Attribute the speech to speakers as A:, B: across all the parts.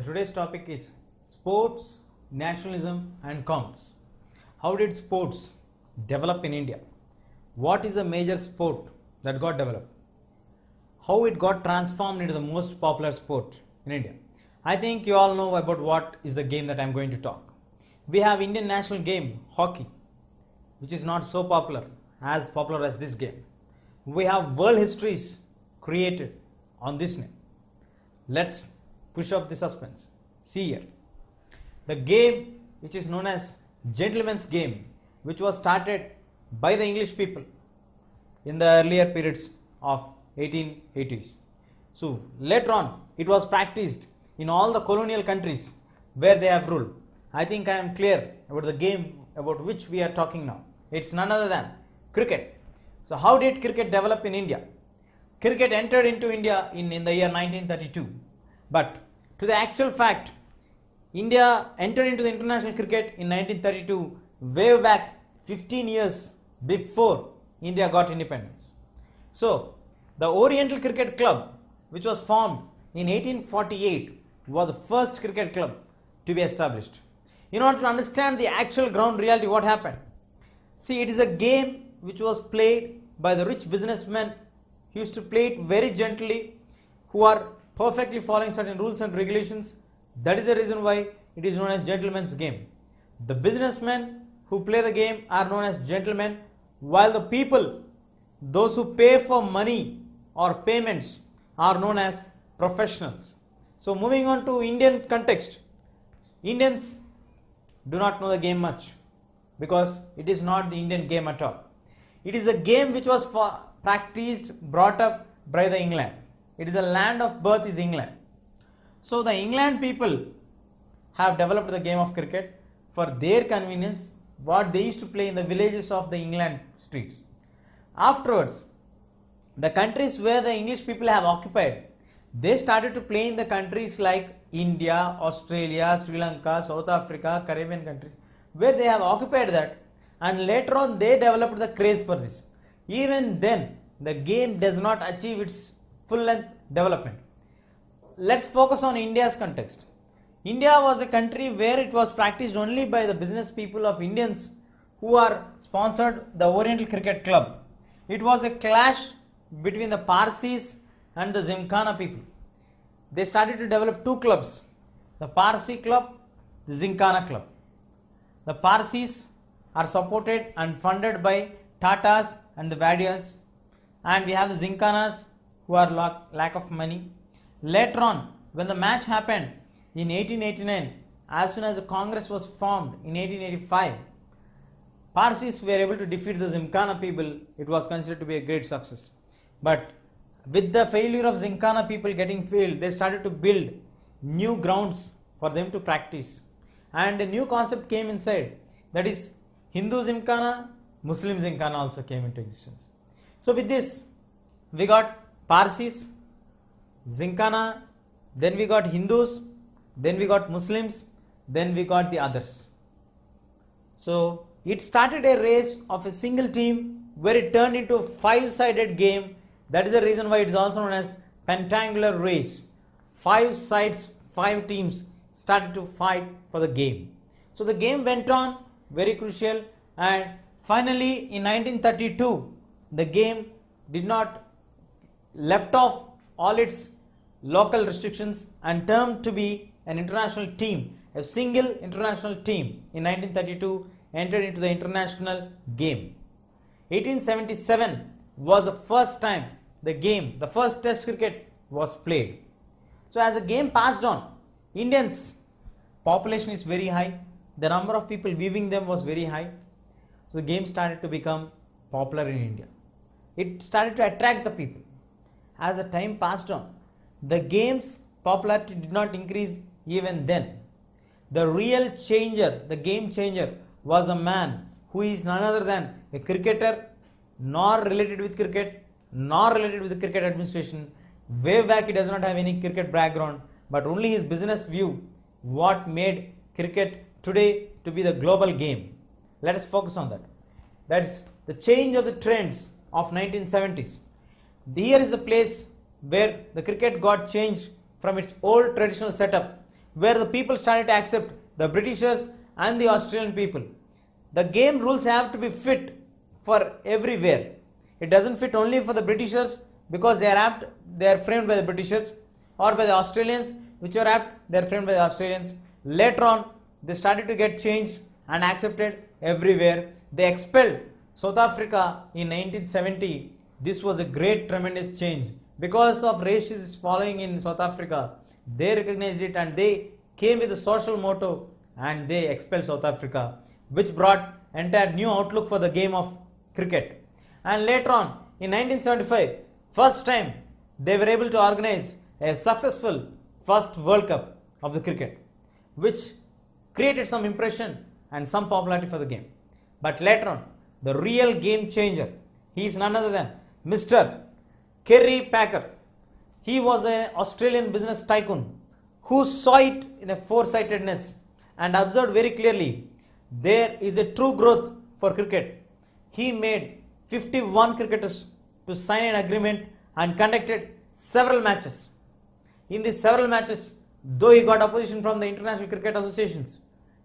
A: The today's topic is sports, nationalism and commerce. How did sports develop in India? What is a major sport that got developed? How it got transformed into the most popular sport in India? I think you all know about what is the game that I am going to talk. We have Indian national game, hockey, which is not so popular as this game. We have world histories created on this name. Let's push off the suspense. See here. The game which is known as gentleman's game, which was started by the English people in the earlier periods of 1880s. So later on it was practiced in all the colonial countries where they have ruled. I think I am clear about the game about which we are talking now. It's none other than cricket. So how did cricket develop in India? Cricket entered into India in the year 1932. But to the actual fact, India entered into the international cricket in 1932, way back 15 years before India got independence. So the Oriental Cricket Club, which was formed in 1848, was the first cricket club to be established. In order to understand the actual ground reality, what happened? See, it is a game which was played by the rich businessmen who used to play it very gently, who are perfectly following certain rules and regulations. That is the reason why it is known as gentleman's game. The businessmen who play the game are known as gentlemen, while the people, those who pay for money or payments, are known as professionals. So moving on to Indian context, Indians do not know the game much because it is not the Indian game at all. It is a game which was practiced, brought up by the England. It is a land of birth is England. So the England people have developed the game of cricket for their convenience, what they used to play in the villages of the England streets. Afterwards, the countries where the English people have occupied, they started to play in the countries like India, Australia, Sri Lanka, South Africa, Caribbean countries, where they have occupied that, and later on they developed the craze for this. Even then, the game does not achieve its full length development. Let's focus on India's context. India was a country where it was practiced only by the business people of Indians who are sponsored the Oriental Cricket Club. It was a clash between the Parsis and the Gymkhana people. They started to develop two clubs, the Parsi club, the Gymkhana club. The Parsis are supported and funded by Tatas and the Vadias, and we have the Gymkhanas who are lack of money. Later on, when the match happened in 1889, as soon as the Congress was formed in 1885, Parsis were able to defeat the Gymkhana people. It was considered to be a great success. But with the failure of Gymkhana people getting failed, they started to build new grounds for them to practice. And a new concept came inside, that is Hindu Gymkhana, Muslim Gymkhana also came into existence. So with this, we got Parsis, Gymkhana, then we got Hindus, then we got Muslims, then we got the others. So it started a race of a single team where it turned into a five-sided game. That is the reason why it is also known as pentangular race. 5 sides, 5 teams started to fight for the game. So the game went on, very crucial, and finally in 1932 the game did not left off all its local restrictions and turned to be an international team. A single international team in 1932 entered into the international game. 1877 was the first time the first test cricket was played. So as the game passed on, Indians population is very high, the number of people viewing them was very high. So the game started to become popular in India. It started to attract the people. As the time passed on, the game's popularity did not increase even then. The real changer, the game changer, was a man who is none other than a cricketer, nor related with cricket, nor related with the cricket administration. Way back he does not have any cricket background, but only his business view, what made cricket today to be the global game. Let us focus on that. That is the change of the trends of 1970s. Here is the place where the cricket got changed from its old traditional setup, where the people started to accept the Britishers and the Australian people. The game rules have to be fit for everywhere. It doesn't fit only for the Britishers because they are framed by the Britishers, or by the Australians, which are apt, they are framed by the Australians. Later on, they started to get changed and accepted everywhere. They expelled South Africa in 1970. This was a great, tremendous change. Because of racist following in South Africa, they recognized it and they came with a social motto and they expelled South Africa, which brought entire new outlook for the game of cricket. And later on, in 1975, first time they were able to organize a successful first World Cup of the cricket, which created some impression and some popularity for the game. But later on, the real game changer, he is none other than Mr. Kerry Packer. He was an Australian business tycoon who saw it in a foresightedness and observed very clearly there is a true growth for cricket. He made 51 cricketers to sign an agreement and conducted several matches. In these several matches, though he got opposition from the international cricket associations,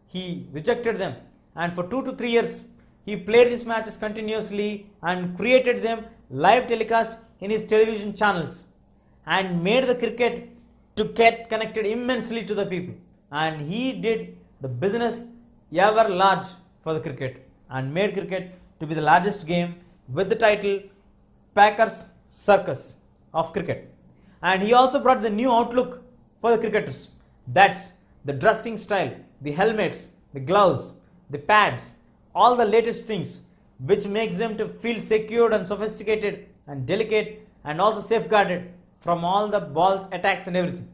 A: he rejected them, and for 2 to 3 years he played these matches continuously and created them live telecast in his television channels and made the cricket to get connected immensely to the people. And he did the business ever large for the cricket and made cricket to be the largest game with the title Packer's Circus of cricket. And he also brought the new outlook for the cricketers. That's the dressing style, the helmets, the gloves, the pads, all the latest things which makes them to feel secured and sophisticated and delicate and also safeguarded from all the balls, attacks and everything.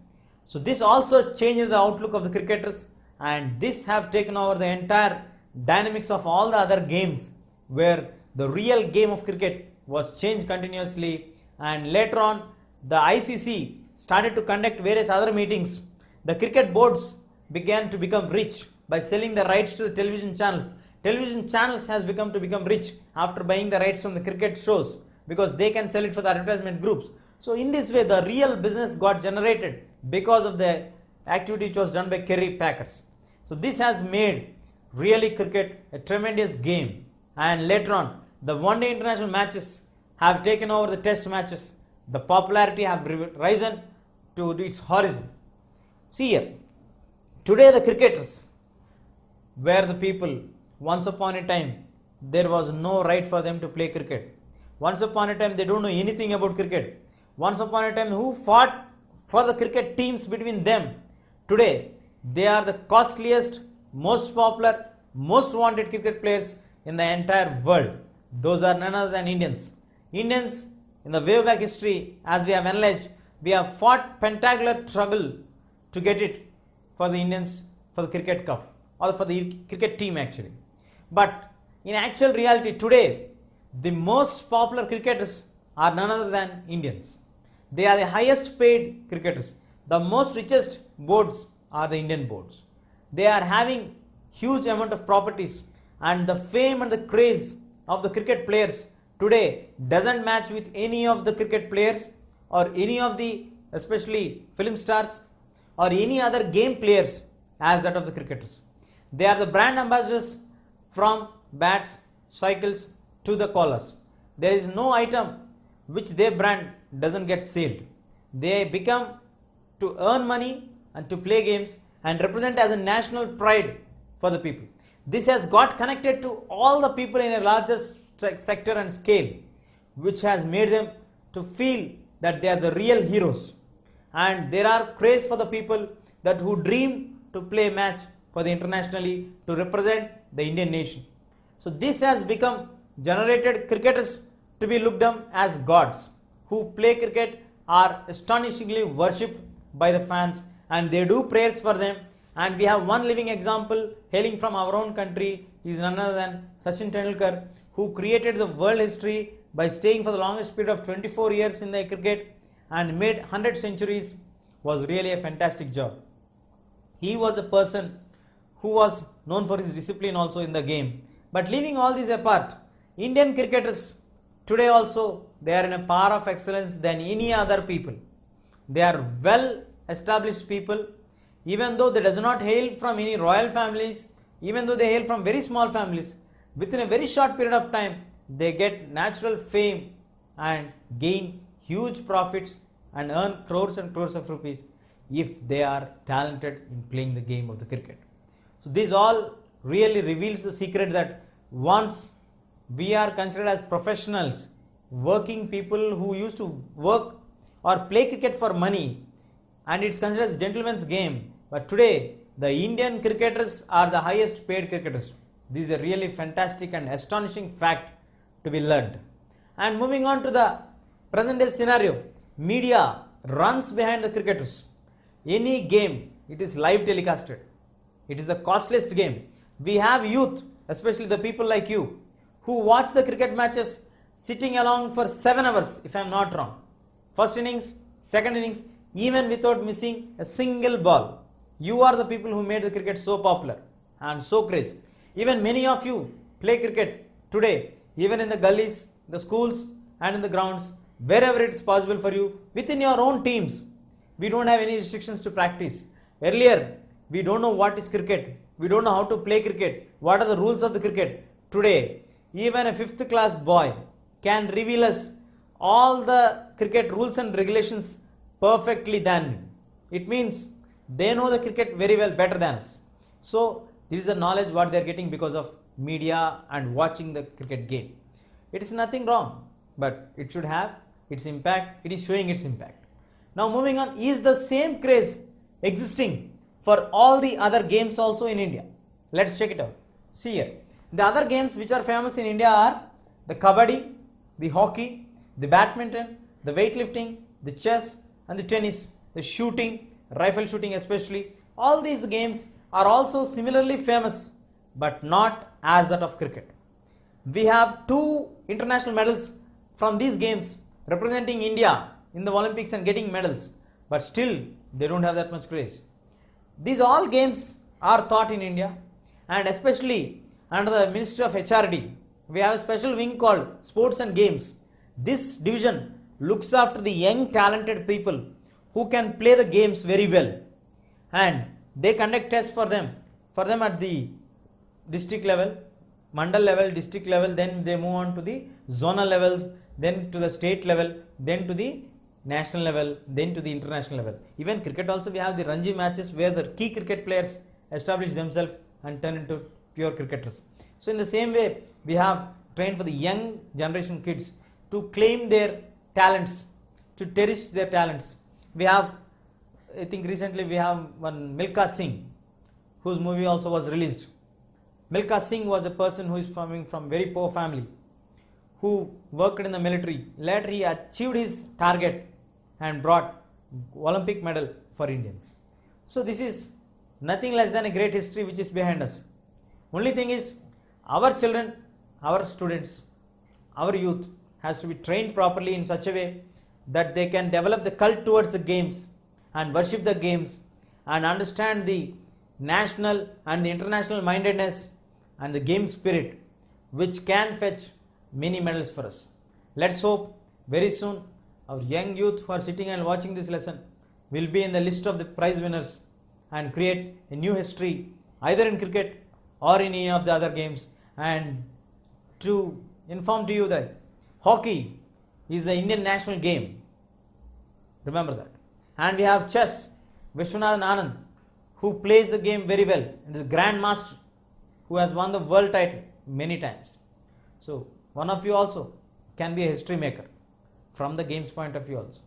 A: So this also changes the outlook of the cricketers, and this have taken over the entire dynamics of all the other games where the real game of cricket was changed continuously. And later on, the ICC started to conduct various other meetings. The cricket boards began to become rich by selling the rights to the television channels. Television channels has become rich after buying the rights from the cricket shows because they can sell it for the advertisement groups. So in this way, the real business got generated because of the activity which was done by Kerry Packers. So this has made really cricket a tremendous game. And later on, the one-day international matches have taken over the test matches. The popularity have risen to its horizon. See here, today the cricketers were the people. Once upon a time, there was no right for them to play cricket. Once upon a time, they don't know anything about cricket. Once upon a time, who fought for the cricket teams between them? Today, they are the costliest, most popular, most wanted cricket players in the entire world. Those are none other than Indians. Indians, in the way back history, as we have analyzed, we have fought pentagonal struggle to get it for the Indians for the cricket cup or for the cricket team actually. But in actual reality today, the most popular cricketers are none other than Indians. They are the highest paid cricketers. The most richest boards are the Indian boards. They are having huge amount of properties, and the fame and the craze of the cricket players today doesn't match with any of the cricket players or any of the especially film stars or any other game players as that of the cricketers. They are the brand ambassadors from bats, cycles to the collars. There is no item which their brand doesn't get sold. They become to earn money and to play games and represent as a national pride for the people. This has got connected to all the people in a larger sector and scale, which has made them to feel that they are the real heroes. And there are craze for the people that who dream to play a match for the internationally to represent the Indian nation. So this has become generated cricketers to be looked on as gods. Who play cricket are astonishingly worshipped by the fans, and they do prayers for them. And we have one living example hailing from our own country. He is none other than Sachin Tendulkar, who created the world history by staying for the longest period of 24 years in the cricket and made 100 centuries. Was really a fantastic job. He was a person who was known for his discipline also in the game. But leaving all this apart, Indian cricketers today also, they are in a par of excellence than any other people. They are well established people. even though they does not hail from any royal families, even though they hail from very small families, within a very short period of time, they get natural fame and gain huge profits and earn crores and crores of rupees if they are talented in playing the game of the cricket. So this all really reveals the secret that once we are considered as professionals, working people who used to work or play cricket for money, and it's considered as gentleman's game, but today the Indian cricketers are the highest paid cricketers. This is a really fantastic and astonishing fact to be learned. And moving on to the present day scenario, media runs behind the cricketers. Any game, it is live telecasted. It is the costliest game. We have youth, especially the people like you, who watch the cricket matches sitting along for 7 hours, if I am not wrong. First innings, second innings, even without missing a single ball. You are the people who made the cricket so popular and so crazy. Even many of you play cricket today, even in the gullies, the schools and in the grounds, wherever it is possible for you, within your own teams. We don't have any restrictions to practice. Earlier, we don't know what is cricket. We don't know how to play cricket. What are the rules of the cricket? Today, even a 5th class boy can reveal us all the cricket rules and regulations perfectly than me. It means they know the cricket very well, better than us. So this is the knowledge what they are getting because of media and watching the cricket game. It is nothing wrong, but it should have its impact. It is showing its impact. Now moving on, is the same craze existing for all the other games also in India? Let's check it out. See here. The other games which are famous in India are the kabaddi, the hockey, the badminton, the weightlifting, the chess and the tennis, the shooting, rifle shooting especially. All these games are also similarly famous, but not as that of cricket. We have 2 international medals from these games representing India in the Olympics and getting medals, but still they don't have that much craze. These all games are taught in India, and especially under the Ministry of HRD, we have a special wing called Sports and Games. This division looks after the young talented people who can play the games very well, and they conduct tests for them at the district level, mandal level, district level, then they move on to the zonal levels, then to the state level, then to the national level, then to the international level. Even cricket also, we have the Ranji matches where the key cricket players establish themselves and turn into pure cricketers. So in the same way, we have trained for the young generation kids to claim their talents, to cherish their talents. We have, I think recently we have one Milkha Singh, whose movie also was released. Milkha Singh was a person who is coming from very poor family, who worked in the military. Later he achieved his target and brought Olympic medal for Indians. So this is nothing less than a great history which is behind us. Only thing is, our children, our students, our youth has to be trained properly in such a way that they can develop the cult towards the games and worship the games and understand the national and the international mindedness and the game spirit, which can fetch many medals for us. Let's hope very soon our young youth who are sitting and watching this lesson will be in the list of the prize winners and create a new history either in cricket or in any of the other games. And to inform to you that hockey is the Indian national game. Remember that. And we have chess, Vishwanathan Anand, who plays the game very well and is a grandmaster who has won the world title many times. So one of you also can be a history maker from the games point of view also.